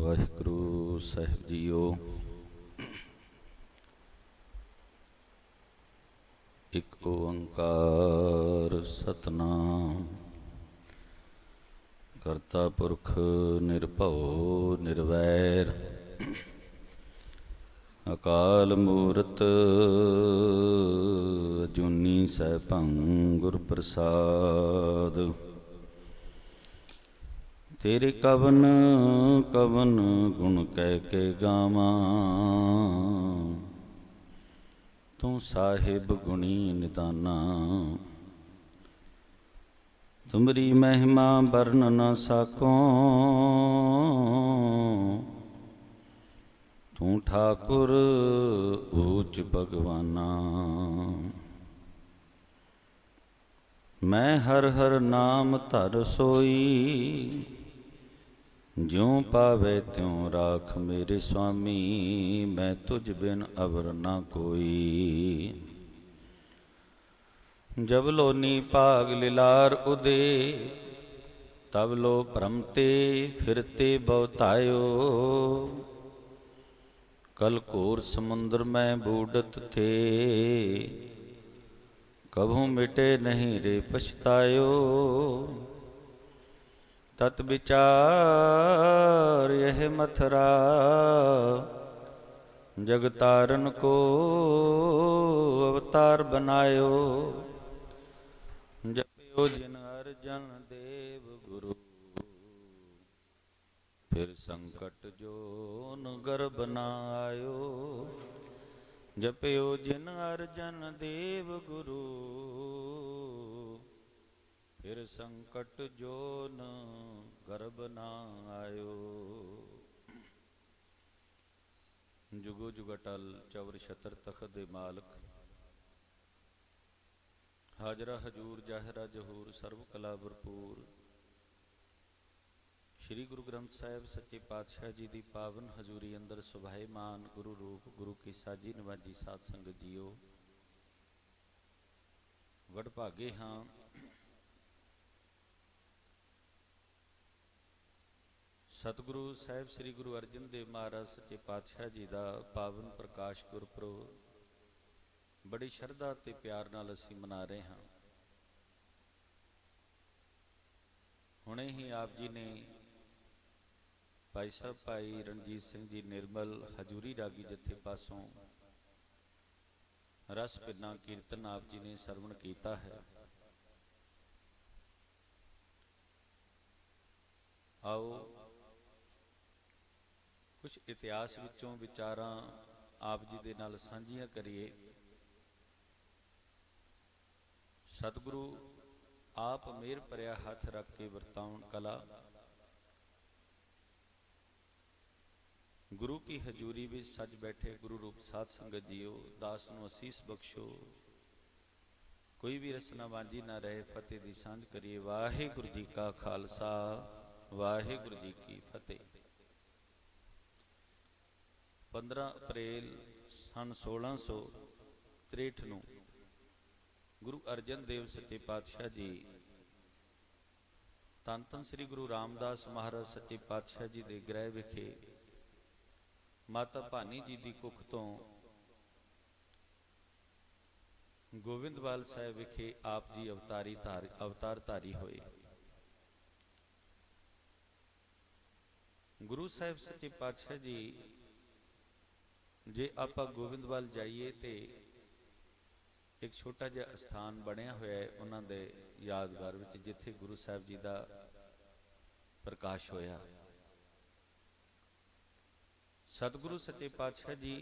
ਵਾਹਿਗੁਰੂ ਸਾਹਿਬ JIO. ਇੱਕ ਓੰਕਾਰ ਸਤਨਾਮ ਕਰਤਾ ਪੁਰਖ ਨਿਰਭਉ ਨਿਰਵੈਰ ਅਕਾਲ ਮੂਰਤ ਅਜੂਨੀ ਸੈਭੰ ਗੁਰ ਪ੍ਰਸਾਦ। ਤੇਰੇ ਕਵਨ ਕਵਨ ਗੁਣ ਕਹਿ ਕੇ ਗਾਵਾਂ, ਤੂੰ ਸਾਹਿਬ ਗੁਣੀ ਨਿਦਾਨਾ। ਤੁਮਰੀ ਮਹਿਮਾ ਵਰਨ ਨ ਸਕੋ, ਤੂੰ ਠਾਕੁਰ ਊਚ ਭਗਵਾਨਾ। ਮੈਂ ਹਰ ਹਰ ਨਾਮ ਧਰ ਸੋਈ, ਜਿਉ ਪਾਵੇ ਤਿਉ ਰਾਖ ਮੇਰੇ ਸੁਆਮੀ। ਮੈਂ ਤੁਝ ਬਿਨ ਅਵਰ ਨਾ ਕੋਈ, ਜਬ ਲੋਨੀ ਭਾਗ ਲਿਲਾਰ ਉਦੇ। ਤਬ ਲੋ ਭ੍ਰਮਤੇ ਫਿਰਤੇ ਬਹੁਤਾਇਓ, ਕਲ ਘੋਰ ਸਮੁੰਦਰ ਮੈਂ ਬੂਡਤ ਥੇ। ਕਭੂ ਮਿਟੇ ਨਹੀਂ ਰੇ ਪਛਤਾਇਓ, ਤਤ ਵਿਚਾਰ ਇਹ ਮਥਰਾ। ਜਗ ਤਾਰਨ ਕੋ ਅਵਤਾਰ ਬਨਾਇਓ, ਜਪਿਓ ਜਿਨ ਅਰਜਨ ਦੇਵ ਗੁਰੂ। ਫਿਰ ਸੰਕਟ ਜੋਨ ਗਰਭ ਨ ਆਇਓ, ਜਪਿਓ ਜਿਨ ਅਰਜਨ ਦੇਵ ਗੁਰੂ। ਫਿਰ ਸੰਕਟ ਜੋਨ ਗਰਭ ਨ ਆਇਓ। ਜੁਗੋ ਜੁਗ ਅਟਲ ਚਵਰ ਛਤਰ ਤਖਤ ਦੇ ਮਾਲਕ, ਹਾਜ਼ਰਾ ਹਜੂਰ ਜ਼ਾਹਿਰਾ ਜਹੂਰ ਸਰਬ ਕਲਾ ਭਰਪੂਰ। ਸ਼੍ਰੀ ਗੁਰੂ ਗ੍ਰੰਥ ਸਾਹਿਬ ਸੱਚੇ ਪਾਤਸ਼ਾਹ ਜੀ ਦੀ ਪਾਵਨ ਹਜ਼ੂਰੀ ਅੰਦਰ ਸੁਭਾਏਮਾਨ ਗੁਰੂ ਰੂਪ ਗੁਰੂ ਕੀ ਸਾਜੀ ਨਿਵਾਜੀ ਸਾਧ ਸੰਗਤ ਜੀਓ। ਵਡਭਾਗੇ ਹਾਂ ਸਤਿਗੁਰੂ ਸਾਹਿਬ ਸ੍ਰੀ ਗੁਰੂ ਅਰਜਨ ਦੇਵ ਮਹਾਰਾਜ ਸੱਚੇ ਪਾਤਸ਼ਾਹ ਜੀ ਦਾ ਪਾਵਨ ਪ੍ਰਕਾਸ਼ ਗੁਰਪੁਰਬ ਬੜੀ ਸ਼ਰਧਾ ਤੇ ਪਿਆਰ ਨਾਲ ਅਸੀਂ ਮਨਾ ਰਹੇ ਹਾਂ। ਹੁਣੇ ਹੀ ਆਪ ਜੀ ਨੇ ਭਾਈ ਸਾਹਿਬ ਭਾਈ ਰਣਜੀਤ ਸਿੰਘ ਜੀ ਨਿਰਮਲ ਹਜੂਰੀ ਰਾਗੀ ਜਥੇ ਪਾਸੋਂ ਰਸ ਪਿੰਨਾ ਕੀਰਤਨ ਆਪ ਜੀ ਨੇ ਸਰਵਣ ਕੀਤਾ ਹੈ। ਆਓ ਕੁਝ ਇਤਿਹਾਸ ਵਿੱਚੋਂ ਵਿਚਾਰਾਂ ਆਪ ਜੀ ਦੇ ਨਾਲ ਸਾਂਝੀਆਂ ਕਰੀਏ। ਸਤਿਗੁਰੂ ਆਪ ਮਿਹਰ ਭਰਿਆ ਹੱਥ ਰੱਖ ਕੇ ਵਰਤਾਉਣ ਕਲਾ। ਗੁਰੂ ਕੀ ਹਜ਼ੂਰੀ ਵਿੱਚ ਸੱਜ ਬੈਠੇ ਗੁਰੂ ਰੂਪ ਸਾਧ ਸੰਗਤ ਜੀਓ, ਦਾਸ ਨੂੰ ਅਸੀਸ ਬਖਸ਼ੋ। ਕੋਈ ਵੀ ਰਸਨਾ ਵਾਂਝੀ ਨਾ ਰਹੇ, ਫਤਿਹ ਦੀ ਸਾਂਝ ਕਰੀਏ। ਵਾਹਿਗੁਰੂ ਜੀ ਕਾ ਖਾਲਸਾ, ਵਾਹਿਗੁਰੂ ਜੀ ਕੀ ਫਤਿਹ। 15 ਅਪ੍ਰੈਲ ਸਨ 1663 ਨੂੰ ਗੁਰੂ ਅਰਜਨ ਦੇਵ ਸੱਚੇ ਪਾਤਸ਼ਾਹ ਜੀ ਧੰਨ ਧੰਨ ਸ੍ਰੀ ਗੁਰੂ ਰਾਮਦਾਸ ਮਹਾਰਾਜ ਸੱਚੇ ਪਾਤਸ਼ਾਹ ਜੀ ਦੇ ਗ੍ਰਹਿ ਵਿਖੇ ਮਾਤਾ ਭਾਨੀ ਜੀ ਦੀ ਕੁੱਖ ਤੋਂ ਗੋਬਿੰਦਵਾਲ ਸਾਹਿਬ ਵਿਖੇ ਆਪ ਜੀ ਅਵਤਾਰ ਧਾਰੀ ਹੋਏ। ਗੁਰੂ ਸਾਹਿਬ ਸੱਚੇ ਪਾਤਸ਼ਾਹ ਜੀ, ਜੇ ਆਪਾਂ ਗੋਬਿੰਦਵਾਲ ਜਾਈਏ ਤੇ ਇੱਕ ਛੋਟਾ ਜਿਹਾ ਅਸਥਾਨ ਬਣਿਆ ਹੋਇਆ ਹੈ ਉਹਨਾਂ ਦੇ ਯਾਦਗਾਰ ਵਿੱਚ, ਜਿੱਥੇ ਗੁਰੂ ਸਾਹਿਬ ਜੀ ਦਾ ਪ੍ਰਕਾਸ਼ ਹੋਇਆ। ਸਤਿਗੁਰੂ ਸੱਚੇ ਪਾਤਸ਼ਾਹ ਜੀ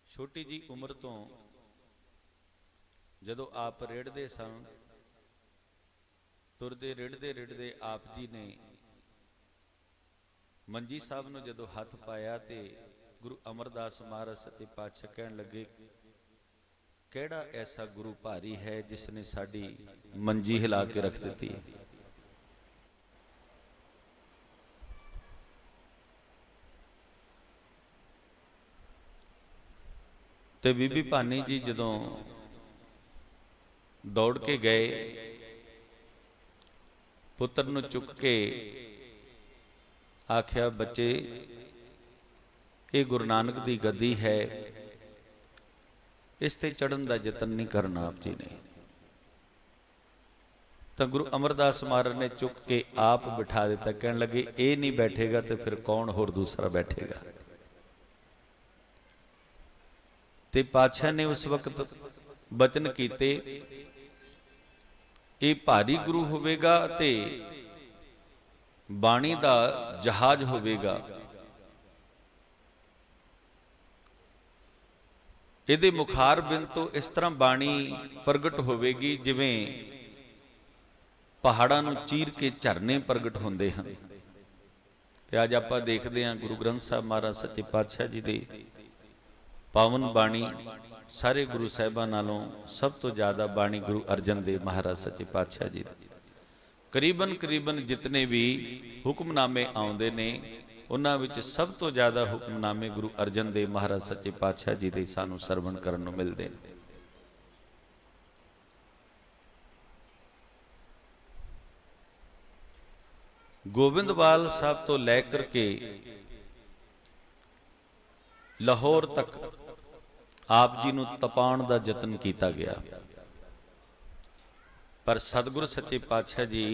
ਛੋਟੀ ਜੀ ਉਮਰ ਤੋਂ ਜਦੋਂ ਆਪ ਰਿੜਦੇ ਸਨ, ਤੁਰਦੇ ਰਿੜਦੇ ਆਪ ਜੀ ਨੇ ਮੰਜੀ ਸਾਹਿਬ ਨੂੰ ਜਦੋਂ ਹੱਥ ਪਾਇਆ ਤੇ ਗੁਰੂ ਅਮਰਦਾਸ ਮਹਾਰਾਜ ਸੱਚੇ ਪਾਤਸ਼ਾਹ ਕਹਿਣ ਲੱਗੇ, ਕਿਹੜਾ ਐਸਾ ਗੁਰੂ ਭਾਰੀ ਹੈ ਜਿਸ ਨੇ ਸਾਡੀ ਮੰਜੀ ਹਿਲਾ ਕੇ ਰੱਖ ਦਿੱਤੀ। ਤੇ ਬੀਬੀ ਭਾਨੀ ਜੀ ਜਦੋਂ ਦੌੜ ਕੇ ਗਏ, ਪੁੱਤਰ ਨੂੰ ਚੁੱਕ ਕੇ आख्या बच्चे ये गुरु नानक की गद्दी है, इस ते चढ़न का यतन नहीं करना आप जी ने। तो गुरु अमरदास महाराज ने चुक के आप बिठा दिता, कहने लगे ये नहीं बैठेगा तो फिर कौन होर दूसरा बैठेगा। ते पातशाह ने उस वक्त बचन कीते, ये भारी गुरु होवेगा ते बाणी दा जहाज होवेगा, इहदे मुखार बिंद तो इस तरह बाणी प्रगट होवेगी जिवें पहाड़ां नूं चीर के झरने प्रगट होंदे हन। ते अज आपां देखदे हां गुरु ग्रंथ साहिब महाराज सच्चे पातशाह जी दे पावन बाणी सारे गुरु साहिबां नालों सब तो ज़्यादा बाणी गुरु अर्जन देव महाराज सच्चे पातशाह जी दी। करीबन जितने भी हुक्मनामे आउंदे ने उन्हां विच सब तो ज़्यादा हुक्मनामे गुरु अर्जन देव महाराज सच्चे पातशाह जी दे सानूं सरवण करन नूं मिलदे ने। गोबिंदवाल साहब तो लैकर के लाहौर तक आप जी नूं तपाण दा यतन कीता गया, पर सतगुरु सच्चे पातशाह जी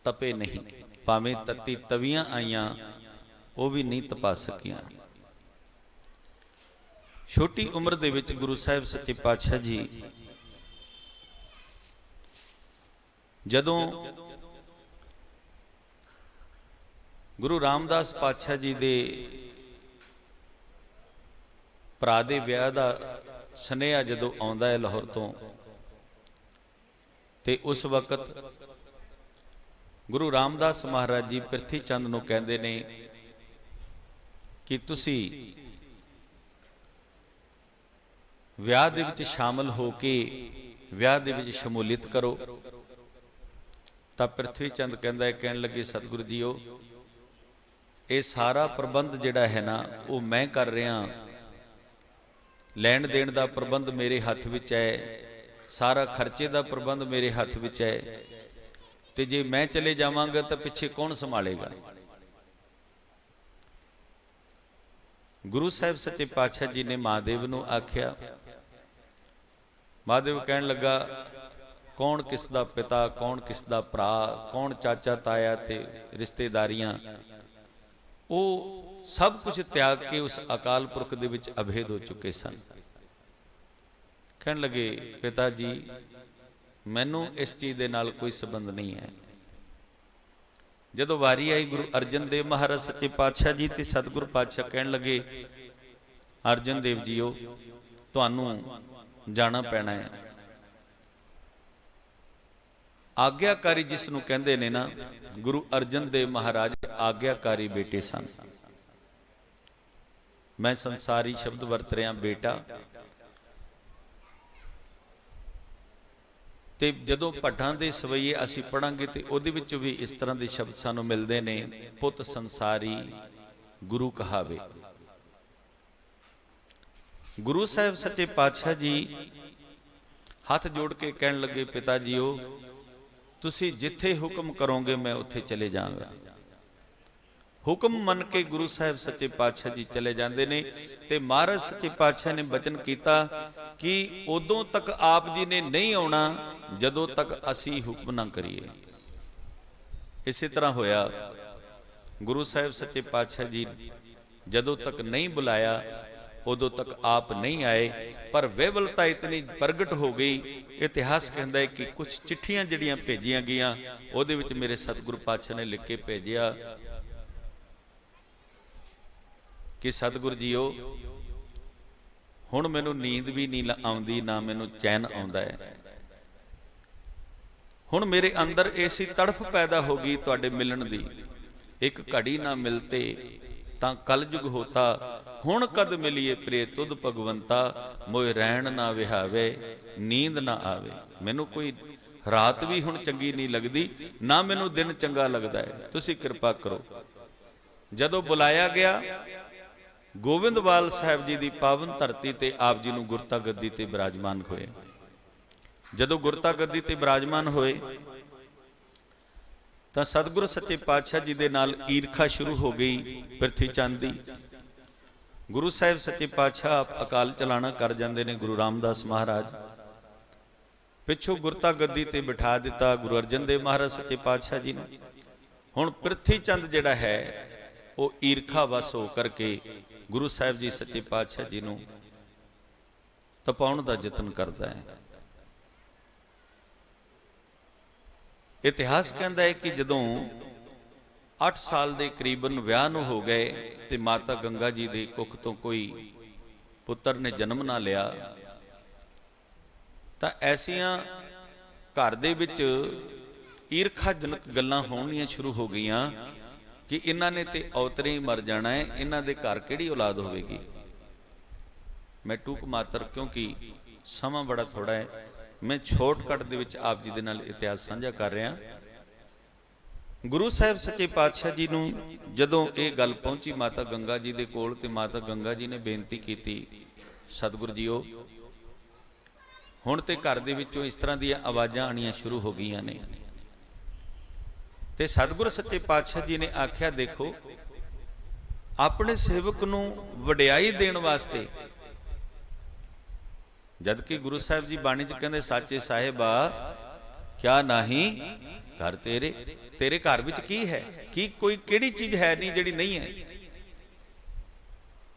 तपे नहीं। भावें तत्ती तवियां आईयां वो भी नहीं तपा सकियां। छोटी उम्र दे विच गुरु साहिब सच्चे पातशाह जी जदों गुरु रामदास पातशाह जी दे भरा दे विआह दा सुनेहा जदों आउंदा है लाहौर तो, ते उस वक्त गुरु रामदास महाराज जी पिरथी चंद नूं कहंदे ने कि तुसी विआह दे विच शामिल हो के विआह दे विच शमूलियत करो। तां पिरथी चंद कहंदा है, कहण लगे सतगुरु जीओ ये सारा प्रबंध जिहड़ा है ना वो मैं कर रहा, लैण देण दा प्रबंध मेरे हथ विच है, सारा खर्चे दा प्रबंध मेरे हथ विच है, ते जे मैं चले जावांगा तो पिछे कौन संभालेगा। गुरु साहिब सच्चे पातशाह जी ने महादेव नूं आख्या, महादेव कहण लगा कौन किस दा पिता, कौन किस दा भरा, कौन चाचा ताया ते रिश्तेदारियां, वो सब कुछ त्याग के उस अकाल पुरख दे विच अभेद हो चुके सन। कहण लगे पिता जी मैनू इस चीज़ दे नाल कोई संबंध नहीं है। जदों वारी आई गुरु अर्जन देव महाराज सच्चे पातशाह जी ते सतगुरु पातशाह कहण लगे अर्जन देव जीओ तुहानू जाना पैना है। आग्याकारी जिसनूं कहंदे ने ना, गुरु अर्जन देव महाराज आग्याकारी बेटे सन। मैं संसारी शब्द वरत रहा बेटा, ते जदों भट्टां दे सवैये असीं पढ़ांगे ते उहदे विच भी इस तरह के शब्द सानूं मिलदे ने, पुत संसारी गुरु कहावे। गुरु साहिब सच्चे पातशाह जी हाथ जोड़ के कहण लगे पिता जीओ तुसी जिथे हुक्म करोगे मैं उत्थे चले जाऊंगा। हुक्म मन के गुरु साहिब सच्चे पातशाह जी चले जाते ने, ते महाराज सच्चे पातशाह ने बचन किया कि उदों तक आप जी ने नहीं आना जदों तक असी हुक्म ना करिए। इसी तरह होया, गुरु साहिब सच्चे पातशाह जी जदों तक नहीं बुलाया उदों तक आप नहीं आए, पर विवलता इतनी प्रगट हो गई। इतिहास कहता है कि कुछ चिट्ठियां जिहड़ियां भेजियां गईयां उहदे विच मेरे सतगुरु पातशाह ने लिख के भेजिया कि सतगुरु जीओ हुण मैनूं नींद भी नहीं आउंदी, ना मैनूं चैन आउंदा है। हुण मेरे अंदर ऐसी तड़फ पैदा हो गई तुहाडे मिलण दी, एक घड़ी ना मिलते तां कलयुग होता। हुण कद मिलिए प्रिय तुध भगवंता, मोए रैण ना विहावे नींद ना आवे। मैनूं कोई रात भी हुण चंगी नहीं लगदी, ना मैनूं दिन चंगा लगदा है, तुसीं किरपा करो। जदों बुलाया गया गोविंदवाल साहिब जी की पावन धरती ते आप जी नूं गुरता गद्दी ते विराजमान होए। जदों गुरता गद्दी ते विराजमान होए ਤਾਂ ਸਤਿਗੁਰੂ ਸੱਚੇ ਪਾਤਸ਼ਾਹ ਜੀ ਦੇ ਨਾਲ ਈਰਖਾ ਸ਼ੁਰੂ ਹੋ ਗਈ ਪ੍ਰਿਥੀ ਚੰਦ ਦੀ। ਗੁਰੂ ਸਾਹਿਬ ਸੱਚੇ ਪਾਤਸ਼ਾਹ ਆਪ ਅਕਾਲ ਚਲਾਣਾ ਕਰ ਜਾਂਦੇ ਨੇ। ਗੁਰੂ ਰਾਮਦਾਸ ਮਹਾਰਾਜ ਪਿੱਛੋਂ ਗੁਰਤਾ ਗੱਦੀ ਤੇ ਬਿਠਾ ਦਿੱਤਾ ਗੁਰੂ ਅਰਜਨ ਦੇਵ ਮਹਾਰਾਜ ਸੱਚੇ ਪਾਤਸ਼ਾਹ ਜੀ ਨੇ। ਹੁਣ ਪ੍ਰਿਥੀ ਚੰਦ ਜਿਹੜਾ ਹੈ ਉਹ ਈਰਖਾ ਵਸ ਹੋ ਕਰਕੇ ਗੁਰੂ ਸਾਹਿਬ ਜੀ ਸੱਚੇ ਪਾਤਸ਼ਾਹ ਜੀ ਨੂੰ ਤਪਾਉਣ ਦਾ ਯਤਨ ਕਰਦਾ ਹੈ। ਇਤਿਹਾਸ ਕਹਿੰਦਾ ਹੈ ਕਿ ਜਦੋਂ 8 ਸਾਲ ਦੇ ਕਰੀਬਨ ਵਿਆਹ ਨੂੰ ਹੋ ਗਏ ਤੇ ਮਾਤਾ ਗੰਗਾ ਜੀ ਦੇ ਕੁੱਖ ਤੋਂ ਕੋਈ ਪੁੱਤਰ ਨੇ ਜਨਮ ਨਾ ਲਿਆ, ਤਾਂ ਐਸੀਆਂ ਘਰ ਦੇ ਵਿੱਚ ਈਰਖਾਜਨਕ ਗੱਲਾਂ ਹੋਣੀਆਂ ਸ਼ੁਰੂ ਹੋ ਗਈਆਂ ਕਿ ਇਹਨਾਂ ਨੇ ਤੇ ਔਤਰੇ ਹੀ ਮਰ ਜਾਣਾ ਹੈ, ਇਹਨਾਂ ਦੇ ਘਰ ਕਿਹੜੀ ਔਲਾਦ ਹੋਵੇਗੀ। ਮੈਂ ਟੂਕ ਮਾਤਰ, ਕਿਉਂਕਿ ਸਮਾਂ ਬੜਾ ਥੋੜਾ ਹੈ, ਮੈਂ ਸ਼ਾਰਟਕਟ ਦੇ ਵਿੱਚ ਆਪ ਜੀ ਦੇ ਨਾਲ ਇਤਿਹਾਸ ਸਾਂਝਾ ਕਰ ਰਿਹਾ। ਗੁਰੂ ਸਾਹਿਬ ਸੱਚੇ ਪਾਤਸ਼ਾਹ ਜੀ ਨੂੰ ਜਦੋਂ ਇਹ ਗੱਲ ਪਹੁੰਚੀ ਮਾਤਾ ਗੰਗਾ ਜੀ ਦੇ ਕੋਲ, ਤੇ ਮਾਤਾ ਗੰਗਾ ਜੀ ਨੇ ਬੇਨਤੀ ਕੀਤੀ, ਸਤਿਗੁਰੂ ਜੀਓ ਹੁਣ ਤੇ ਘਰ ਦੇ ਵਿੱਚੋਂ ਇਸ ਤਰ੍ਹਾਂ ਦੀਆਂ ਆਵਾਜ਼ਾਂ ਆਣੀਆਂ ਸ਼ੁਰੂ ਹੋ ਗਈਆਂ ਨੇ। ਤੇ ਸਤਿਗੁਰੂ ਸੱਚੇ ਪਾਤਸ਼ਾਹ ਜੀ ਨੇ ਆਖਿਆ, ਦੇਖੋ ਆਪਣੇ ਸੇਵਕ ਨੂੰ ਵਡਿਆਈ ਦੇਣ ਵਾਸਤੇ, ਜਦ ਕਿ ਗੁਰੂ ਸਾਹਿਬ ਜੀ ਬਾਣੀ ਚ ਕਹਿੰਦੇ ਸਾਚੇ ਸਾਹਿਬਾ ਕਿਆ ਨਹੀਂ ਘਰ ਤੇਰੇ, ਤੇਰੇ ਘਰ ਵਿੱਚ ਕੀ ਹੈ, ਕੀ ਕੋਈ ਕਿਹੜੀ ਚੀਜ਼ ਹੈ ਨਹੀਂ ਜਿਹੜੀ ਨਹੀਂ ਹੈ।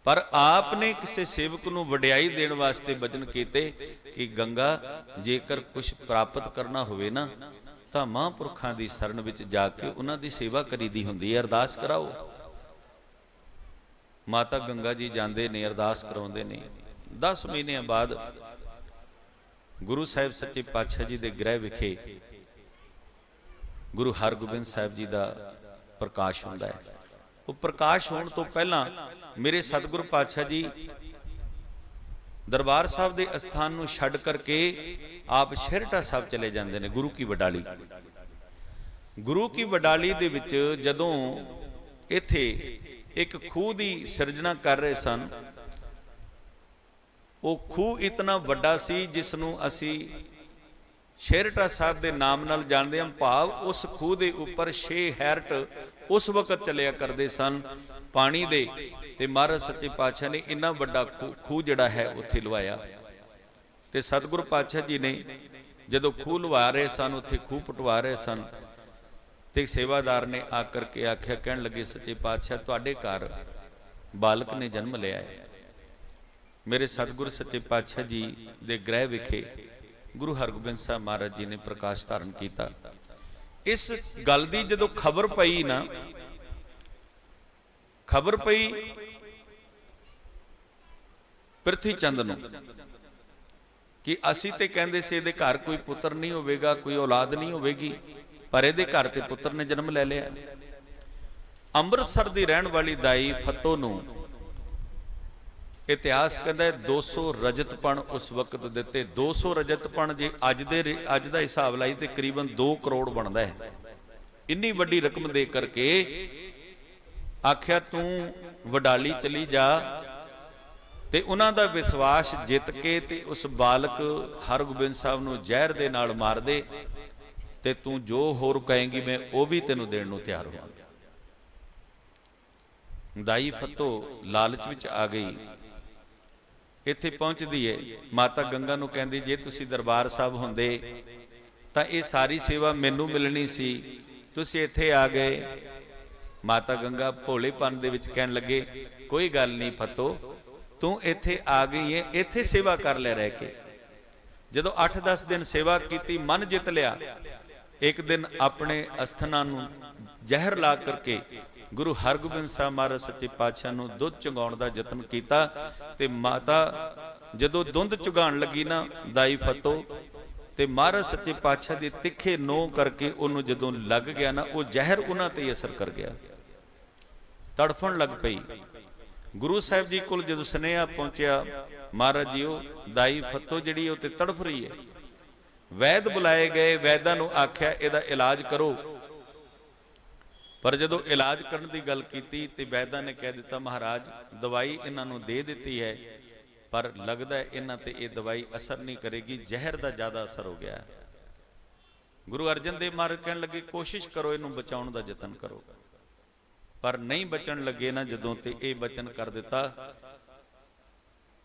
ਪਰ ਆਪ ਨੇ ਕਿਸੇ ਸੇਵਕ ਨੂੰ ਵਡਿਆਈ ਦੇਣ ਵਾਸਤੇ ਬਚਨ ਕੀਤੇ ਕਿ ਗੰਗਾ ਜੇਕਰ ਕੁਝ ਪ੍ਰਾਪਤ ਕਰਨਾ ਹੋਵੇ ਨਾ ਤਾਂ ਮਹਾਂਪੁਰਖਾਂ ਦੀ ਸ਼ਰਨ ਵਿੱਚ ਜਾ ਕੇ ਉਹਨਾਂ ਦੀ ਸੇਵਾ ਕਰੀਦੀ ਹੁੰਦੀ ਹੈ, ਅਰਦਾਸ ਕਰਾਓ। ਮਾਤਾ ਗੰਗਾ ਜੀ ਜਾਂਦੇ ਨੇ, ਅਰਦਾਸ ਕਰਾਉਂਦੇ ਨੇ। 10 ਮਹੀਨਿਆਂ ਬਾਅਦ ਗੁਰੂ ਸਾਹਿਬ ਸੱਚੇ ਪਾਤਸ਼ਾਹ ਜੀ ਦੇ ਗ੍ਰਹਿ ਵਿਖੇ ਗੁਰੂ ਹਰਗੋਬਿੰਦ ਸਾਹਿਬ ਜੀ ਦਾ ਪ੍ਰਕਾਸ਼ ਹੁੰਦਾ ਹੈ। ਉਹ ਪ੍ਰਕਾਸ਼ ਹੋਣ ਤੋਂ ਪਹਿਲਾਂ ਮੇਰੇ ਸਤਿਗੁਰੂ ਪਾਤਸ਼ਾਹ ਜੀ ਦਰਬਾਰ ਸਾਹਿਬ ਦੇ ਅਸਥਾਨ ਨੂੰ ਛੱਡ ਕਰਕੇ ਆਪ ਛੇਹਰਟਾ ਸਾਹਿਬ ਚਲੇ ਜਾਂਦੇ ਨੇ, ਗੁਰੂ ਕੀ ਵਡਾਲੀ। ਗੁਰੂ ਕੀ ਵਡਾਲੀ ਦੇ ਵਿੱਚ ਜਦੋਂ ਇੱਥੇ ਇੱਕ ਖੂਹ ਦੀ ਸਿਰਜਣਾ ਕਰ ਰਹੇ ਸਨ, ਉਹ ਖੂਹ ਇਤਨਾ ਵੱਡਾ ਸੀ ਜਿਸ ਨੂੰ ਅਸੀਂ ਛੇਹਰਟਾ ਸਾਹਿਬ ਦੇ ਨਾਮ ਨਾਲ ਜਾਣਦੇ ਹਾਂ। ਭਾਵ ਉਸ ਖੂਹ ਦੇ ਉੱਪਰ 6 ਹੈਰਟ ਉਸ ਵਕਤ ਚੱਲਿਆ ਕਰਦੇ ਸਨ ਪਾਣੀ ਦੇ, ਤੇ ਮਹਾਰਾਜ ਸੱਚੇ ਪਾਤਸ਼ਾਹ ਨੇ ਇੰਨਾ ਵੱਡਾ ਖੂਹ ਜਿਹੜਾ ਹੈ ਉੱਥੇ ਲਵਾਇਆ। ਤੇ ਸਤਿਗੁਰੂ ਪਾਤਸ਼ਾਹ ਜੀ ਨੇ ਜਦੋਂ ਖੂਹ ਲਵਾ ਰਹੇ ਸਨ, ਉੱਥੇ ਖੂਹ ਪਟਵਾ ਰਹੇ ਸਨ, ਤੇ ਸੇਵਾਦਾਰ ਨੇ ਆ ਕਰਕੇ ਆਖਿਆ, ਕਹਿਣ ਲੱਗੇ ਸੱਚੇ ਪਾਤਸ਼ਾਹ ਤੁਹਾਡੇ ਘਰ ਬਾਲਕ ਨੇ ਜਨਮ ਲਿਆ ਹੈ। ਮੇਰੇ ਸਤਿਗੁਰੂ ਸੱਚੇ ਪਾਤਸ਼ਾਹ ਜੀ ਦੇ ਗ੍ਰਹਿ ਵਿਖੇ ਗੁਰੂ ਹਰਗੋਬਿੰਦ ਸਾਹਿਬ ਮਹਾਰਾਜ ਜੀ ਨੇ ਪ੍ਰਕਾਸ਼ ਧਾਰਨ ਕੀਤਾ। ਇਸ ਗੱਲ ਦੀ ਜਦੋਂ ਖਬਰ ਪਈ ਨਾ, ਖਬਰ ਪਈ ਪ੍ਰਿਥੀ ਚੰਦ ਨੂੰ ਕਿ ਅਸੀਂ ਤੇ ਕਹਿੰਦੇ ਸੀ ਇਹਦੇ ਘਰ ਕੋਈ ਪੁੱਤਰ ਨਹੀਂ ਹੋਵੇਗਾ, ਕੋਈ ਔਲਾਦ ਨਹੀਂ ਹੋਵੇਗੀ, ਪਰ ਇਹਦੇ ਘਰ ਤੇ ਪੁੱਤਰ ਨੇ ਜਨਮ ਲੈ ਲਿਆ। ਅੰਮ੍ਰਿਤਸਰ ਦੀ ਰਹਿਣ ਵਾਲੀ ਦਾਈ ਫੱਤੋ ਨੂੰ ਇਤਿਹਾਸ ਕਹਿੰਦਾ 200 ਰਜਤਪਣ ਉਸ ਵਕਤ ਦਿੱਤੇ। 200 ਰਜਤਪਣ ਜੇ ਅੱਜ ਦਾ ਹਿਸਾਬ ਲਾਈ ਤੇ ਕਰੀਬਨ 2 ਕਰੋੜ ਬਣਦਾ ਹੈ। ਇੰਨੀ ਵੱਡੀ ਰਕਮ ਦੇ ਕਰਕੇ ਆਖਿਆ ਤੂੰ ਵਡਾਲੀ ਚਲੀ ਜਾ, ਤੇ ਉਹਨਾਂ ਦਾ ਵਿਸ਼ਵਾਸ ਜਿੱਤ ਕੇ ਤੇ ਉਸ ਬਾਲਕ ਹਰਗੋਬਿੰਦ ਸਾਹਿਬ ਨੂੰ ਜ਼ਹਿਰ ਦੇ ਨਾਲ ਮਾਰ ਦੇ, ਤੇ ਤੂੰ ਜੋ ਹੋਰ ਕਹੇਂਗੀ ਮੈਂ ਉਹ ਵੀ ਤੈਨੂੰ ਦੇਣ ਨੂੰ ਤਿਆਰ ਹਾਂ। ਦਾਈ ਫੱਤੋ ਲਾਲਚ ਵਿੱਚ ਆ ਗਈ। ਇੱਥੇ ਪਹੁੰਚਦੀ ਹੈ, ਮਾਤਾ ਗੰਗਾ ਨੂੰ ਕਹਿੰਦੀ ਜੇ ਤੁਸੀਂ ਦਰਬਾਰ ਸਾਹਿਬ ਹੁੰਦੇ ਤਾਂ ਇਹ ਸਾਰੀ ਸੇਵਾ ਮੈਨੂੰ ਮਿਲਣੀ ਸੀ, ਤੁਸੀਂ ਇੱਥੇ ਆ ਗਏ। ਮਾਤਾ ਗੰਗਾ ਭੋਲੇਪਨ ਦੇ ਵਿੱਚ ਕਹਿਣ ਲੱਗੇ ਕੋਈ ਗੱਲ ਨਹੀਂ ਫੱਤੋ, ਤੂੰ ਇੱਥੇ ਆ ਗਈ ਹੈ, ਇੱਥੇ ਸੇਵਾ ਕਰ ਲੈ ਰਹਿ ਕੇ। ਜਦੋਂ 8-10 ਦਿਨ ਸੇਵਾ ਕੀਤੀ, ਮਨ ਜਿੱਤ ਲਿਆ। ਇੱਕ ਦਿਨ ਆਪਣੇ ਅਸਥਾਨਾਂ ਨੂੰ ਜ਼ਹਿਰ ਲਾ ਕਰਕੇ ਗੁਰੂ ਹਰਗੋਬਿੰਦ ਸਾਹਿਬ ਮਹਾਰਾਜ ਸੱਚੇ ਪਾਤਸ਼ਾਹ ਨੂੰ ਦੁੱਧ ਚੁੰਗਾਉਣ ਦਾ ਯਤਨ ਕੀਤਾ। ਤੇ ਮਾਤਾ ਜਦੋਂ ਦੁੱਧ ਚੁਗਾਉਣ ਲੱਗੀ ਨਾ ਦਾਈ ਫੱਤੋ, ਤੇ ਮਹਾਰਾਜ ਸੱਚੇ ਪਾਤਸ਼ਾਹ ਦੇ ਤਿੱਖੇ ਨੋਹ ਕਰਕੇ ਉਹਨੂੰ ਜਦੋਂ ਲੱਗ ਗਿਆ ਨਾ, ਉਹ ਜ਼ਹਿਰ ਉਹਨਾਂ ਤੇ ਹੀ ਅਸਰ ਕਰ ਗਿਆ, ਤੜਫਣ ਲੱਗ ਪਈ। ਗੁਰੂ ਸਾਹਿਬ ਜੀ ਕੋਲ ਜਦੋਂ ਸੁਨੇਹਾ ਪਹੁੰਚਿਆ, ਮਹਾਰਾਜ ਜੀ ਉਹ ਦਾਈ ਫੱਤੋ ਜਿਹੜੀ ਉਹ ਤੇ ਤੜਫ ਰਹੀ ਹੈ। ਵੈਦ ਬੁਲਾਏ ਗਏ, ਵੈਦਾਂ ਨੂੰ ਆਖਿਆ ਇਹਦਾ ਇਲਾਜ ਕਰੋ। ਪਰ ਜਦੋਂ ਇਲਾਜ ਕਰਨ ਦੀ ਗੱਲ ਕੀਤੀ ਤੇ ਵੈਦਾਂ ਨੇ ਕਹਿ ਦਿੱਤਾ ਮਹਾਰਾਜ ਦਵਾਈ ਇਹਨਾਂ ਨੂੰ ਦੇ ਦਿੱਤੀ ਹੈ, ਪਰ ਲੱਗਦਾ ਇਹਨਾਂ ਤੇ ਇਹ ਦਵਾਈ ਅਸਰ ਨਹੀਂ ਕਰੇਗੀ, ਜ਼ਹਿਰ ਦਾ ਜ਼ਿਆਦਾ ਅਸਰ ਹੋ ਗਿਆ। गुरु अर्जन देव महाराज कहन लगे कोशिश करो इनू बचाउण दा यतन करो, पर नहीं बचन लगे ना जदों ते ये बचन कर दिता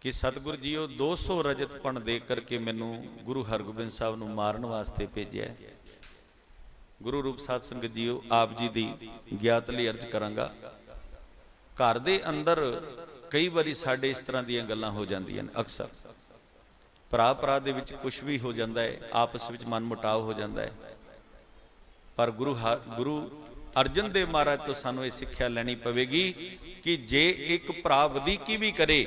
कि सतगुरु जीओ 200 रजत पण दे करके मैनू गुरु हरगोबिंद साहब नू मारन वास्ते भेजिया। गुरु रूप साध संगत जीओ आप जी दी ज्ञात लई अर्ज करांगा। घर दे अंदर कई बारी साडे इस तरह दीयां गल्लां हो जांदियां ने, अक्सर भरा भरा दे विच कुछ भी हो जांदा है, आपस विच मन मुटाव हो जांदा है, पर गुरु अर्जन देव महाराज तो सानू ये सिक्ख्या लैनी पवेगी कि जे एक भरा वधीकी भी करे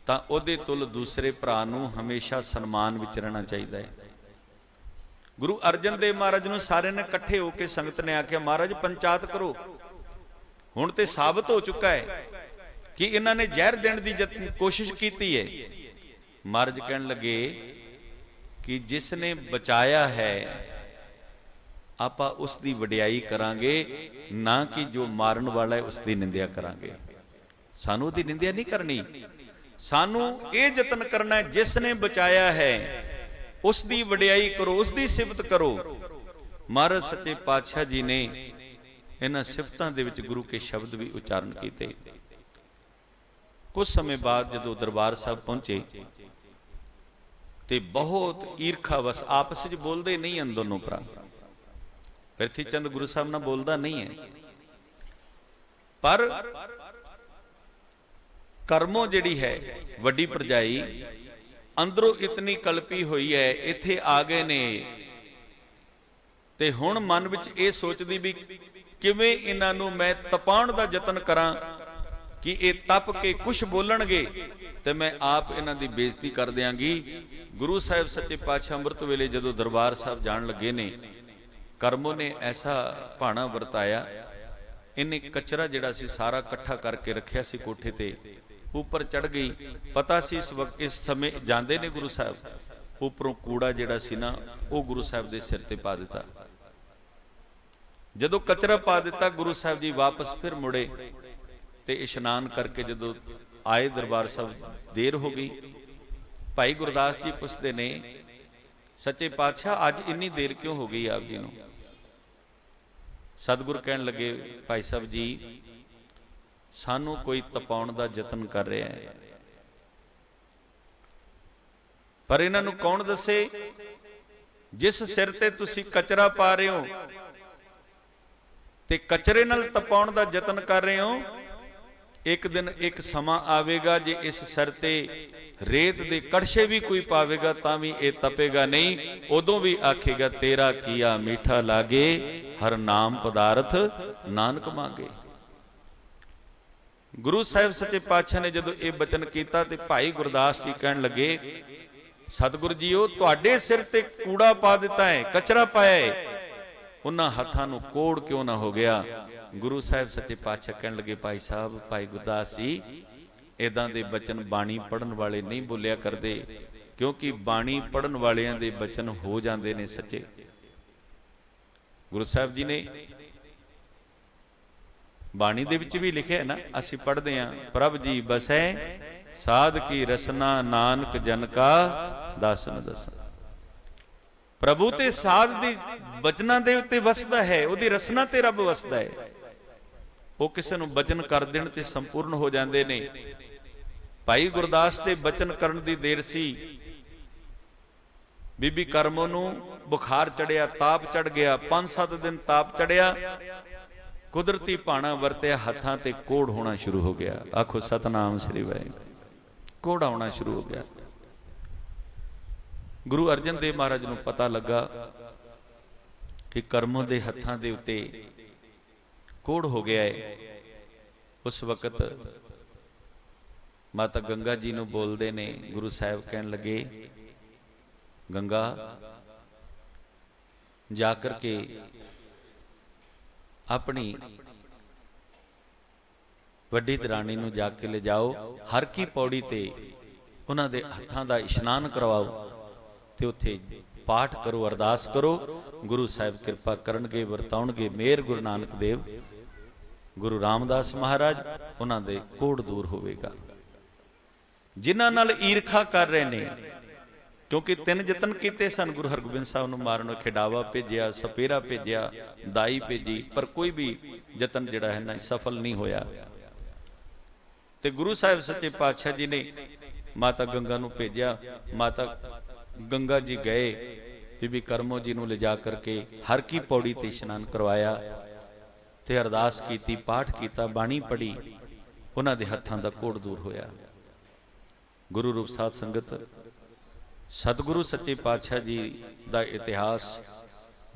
तां ओहदे तुल दूसरे भरा नू हमेशा सन्मान विच रहना चाहिदा है। गुरु अर्जन देव महाराज नू सारे ने इकट्ठे होकर संगत ने आख्या महाराज पंचायत करो, हुण ते साबित हो चुका है कि इन्हां ने जहर देण दी कोशिश की है। महाराज कहन लगे कि जिसने बचाया है आपां उसकी वडियाई करांगे, ना कि जो मारन वाला है उसकी निंदिया करांगे। सानू उसकी निंदिया नहीं करनी, सानू ये यतन करना है जिसने बचाया है उसकी वडियाई करो, उसकी सिफत करो। महाराज सच्चे पातशाह जी ने इन्हां सिफतां दे विच गुरु के शब्द भी उच्चारण किए। कुछ समय बाद जदों दरबार साहब पहुंचे ते बहुत ईरखा बस आपस में बोलते नहीं हैं दोनों भरा। प्रिथी चंद गुरु साहब ना बोलता नहीं है, पर करमों जिहड़ी है वड्डी भरजाई अंदरों इतनी कल्पी हुई है, इत्थे आ गए ने ते हुण मन विच ये सोचदी भी किवें इन्हां नूं मैं तपाउण दा यतन करां कि ये तप के कुछ बोलणगे ते मैं आप इन्हां दी बेइज्जती कर दियांगी। गुरु साहिब सच्चे पातशाह अमृत वेले जदों दरबार साहब जाण लगे ने, करमों ने ऐसा भाणा वरताया, इन्हें कचरा जिहड़ा सी सारा इकट्ठा करके रखिया सी कोठे ते, ऊपर चढ़ गई। पता सी इस वक्त इस समय जांदे ने गुरु साहब, उपरों कूड़ा जिहड़ा सी ना वो गुरु साहब दे सिर ते पा दिता। जदों कचरा पा दिता गुरु साहब जी वापस फिर मुड़े ते इशनान करके जदों आए दरबार साहब देर हो गई। भाई गुरदास जी पुछदे ने सच्चे पातशाह अज इन्नी देर क्यों हो गई आप जी नूं? सतगुर कहन लगे भाई साहब जी सानू कोई तपाउण दा यतन कर रहा है, पर इन्हां नूं कौन दसे जिस सिर ते तुसी कचरा पा रहे हो ते कचरे नाल तपाउण दा यतन कर रहे हो, एक दिन एक समा आवेगा जे इस सिर ते रेत दे कड़छे भी कोई पावेगा तां भी ये तपेगा नहीं, उदों भी आखेगा तेरा किया मीठा लागे हर नाम पदार्थ नानक मांगे। गुरु साहिब सच्चे पातशाह ने जदों ये बचन किया ते भाई गुरदास जी कहन लगे सतगुरु जीओ तुहाडे सिर ते कूड़ा पा दिता है, कचरा पाया है, उन्हां हत्थां नूं कोड़ क्यों ना हो गया? गुरु साहिब सच्चे पातशाह कहन लगे भाई साहब भाई गुरदास जी इदां दे बचन बाणी पढ़न वाले नहीं बोलिया करदे, क्योंकि बाणी पढ़न वालियां दे बचन हो जांदे ने सच्चे। गुरु साहिब जी ने बाणी दे विच भी लिखिया है ना, असीं पढ़दे हां प्रभ जी बसै साध की रसना नानक जन का दासन दसन। प्रभु ते साध दी बचना दे उत्ते वसदा है, ओदी रसना ते रब वसदा है। वो किसी नूं बचन कर देण ते संपूर्ण हो जांदे ने। भाई गुरदास दे बचन करन दी देर सी, बीबी करमों नूं बुखार चढ़िया, ताप चढ़ गया, 5-7 दिन ताप चढ़िया, कुदरती भाणा वरतिया, हत्थां ते कोड़ होना शुरू हो गया। आखो सतनाम श्री वाहिगुरू। कोड़ आउणा शुरू हो गया। गुरु अर्जन देव महाराज नूं पता लगा कि करमों दे हत्थां दे उत्ते कोड़ हो गया है। उस वक्त माता गंगा जी नूं बोलदे ने, गुरु साहिब कहन लगे गंगा जाकर के अपनी वड्डी दरानी नूं जाके ले जाओ, हर की पौड़ी ते उन्हां दे हत्थां दा इशनान करवाओ ते उत्थे पाठ करो, अरदास करो, गुरु साहिब कृपा करनगे, वरताउणगे मेहर। गुरु नानक देव गुरु रामदास महाराज उन्हां दे कोड़ दूर होवेगा। जिन्हां नाल ईरखा कर रहे ने क्योंकि 3 यतन किए सन गुरु हरगोबिंद साहब नूं मारन, खिडावा भेजिया, सपेरा भेजिया, दाई भेजी, पर कोई भी यतन जिहड़ा है ना सफल नहीं होया। ते गुरु साहिब सच्चे पातशाह जी ने माता गंगा नूं भेजिया। माता गंगा जी गए, बीबी करमो जी नूं लिजा करके हर की पौड़ी ते इशनान करवाया ते अरदास कीती, पाठ कीता, बाणी पढ़ी, उन्हां दे हत्थां दा कोड़ दूर होया। गुरु रूप साध संगत, सतगुरु सच्चे पातशाह जी का इतिहास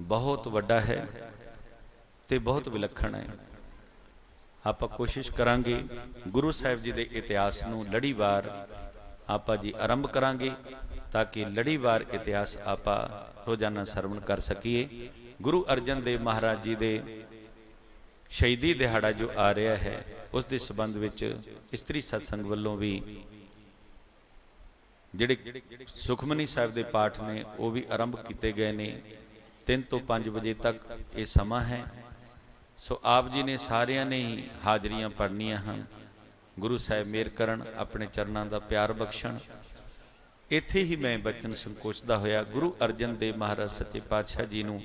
बहुत वड्डा है ते बहुत विलक्षण है। आप कोशिश करांगे गुरु साहिब जी के इतिहास नूं लड़ीवार आप जी आरंभ करांगे, ताकि लड़ीवार इतिहास आप रोजाना सरवण कर सकीए। गुरु अर्जन देव महाराज जी के शहीदी दिहाड़ा जो आ रहा है, उस दे संबंध विच इस्त्री सत्संग वालों भी जिहड़े सुखमनी साहिब के पाठ ने वो भी आरंभ किए गए ने। 3 तो 5 बजे तक ये समा है। सो आप जी ने सारियां ने ही हाजरियां पढ़नियां हैं। गुरु साहिब मेहर करन, अपने चरणों का प्यार बख्शण। इत्थे ही मैं बचन संकोचदा होया गुरु अर्जन देव महाराज सच्चे पातशाह जी नूं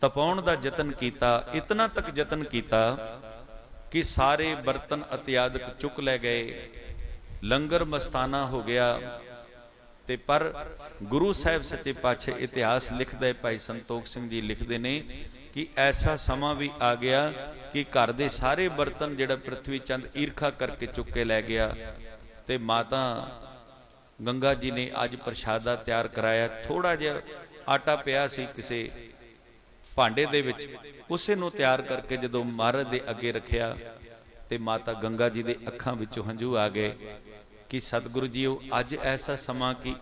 तपाउण दा यतन कीता। इतना तक यतन कीता कि सारे बर्तन अत्यादक चुक लै गए, लंगर मस्ताना हो गया। ते पर गुरु साहिब सच्चे पातशाह इतिहास लिखदे, भाई संतोख सिंह जी लिखते ने कि ऐसा समा भी आ गया कि घर दे सारे बर्तन जिहड़ा पृथ्वी चंद ईरखा करके चुक के लै गया। ते माता गंगा जी ने अज प्रशादा तैयार कराया। थोड़ा जिहा आटा पिया सी किसे भांडे दे विच, उसे नूं तैयार करके जदों महाराज दे अगे रखिया ते माता गंगा जी दे अखां विचों हंझू आ गए कि सतगुरु जी अज ऐसा समा कि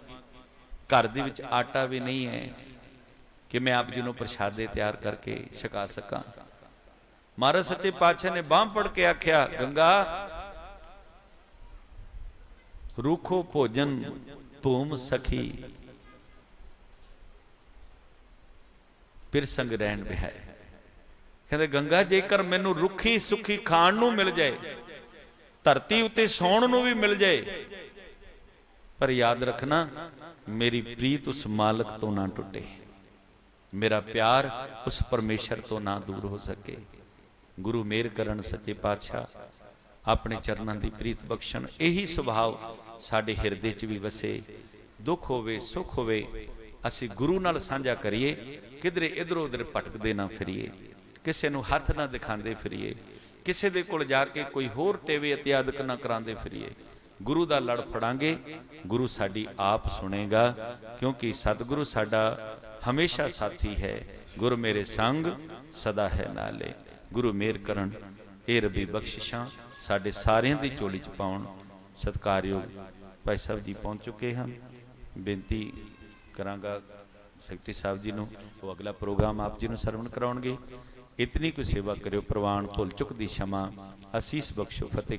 घर दे विच आटा भी नहीं है कि मैं आप जी नूं प्रशादे तैयार करके छका सकां। महाराज सच्चे पातशाह ने बांह पड़ के आख्या, गंगा रूखो भोजन भूम सखी फिर संग रहन बिहाए। कहते गंगा जेकर मैनू रुखी सुखी खाण नूं मिल जाए, धरती उत्ते सौण नूं भी मिल जाए, पर याद रखना मेरी प्रीत उस मालक तो ना टुटे, मेरा प्यार उस परमेश्वर तो ना दूर हो सके। गुरु मेहर करन सच्चे पातशाह अपने चरणों की प्रीत बख्शण। यही सुभाव साडे हिरदे च भी वसे। दुख होवे सुख होवे असी गुरु नाल साझा करिए, किधरे इधर उधर भटकदे ना फिरीए, किसी नूं हथ ना दिखांदे फिरीए, किसी दे कोल जाके कोई होर टेवे इत्यादक ना करांदे फिरीए। गुरु दा लड़ फड़ांगे, गुरु साडी आप सुनेगा, क्योंकि सतगुरु साडा हमेशा साथी है। गुरु मेरे संग सदा है नाले। गुरु मेहर करन, ये रबी बख्शिशां साडे सारियां दी झोली च पाउण। सत्कारयोग भाई साहब जी पहुंच चुके हैं। बेनती करांगा सैकटरी साहब जी नूं, वो अगला प्रोग्राम आप जी नूं सरवण कराउणगे। इतनी कोई सेवा करियो, प्रवान भुल चुक दी क्षमा, असीस बख्शो, फतेह।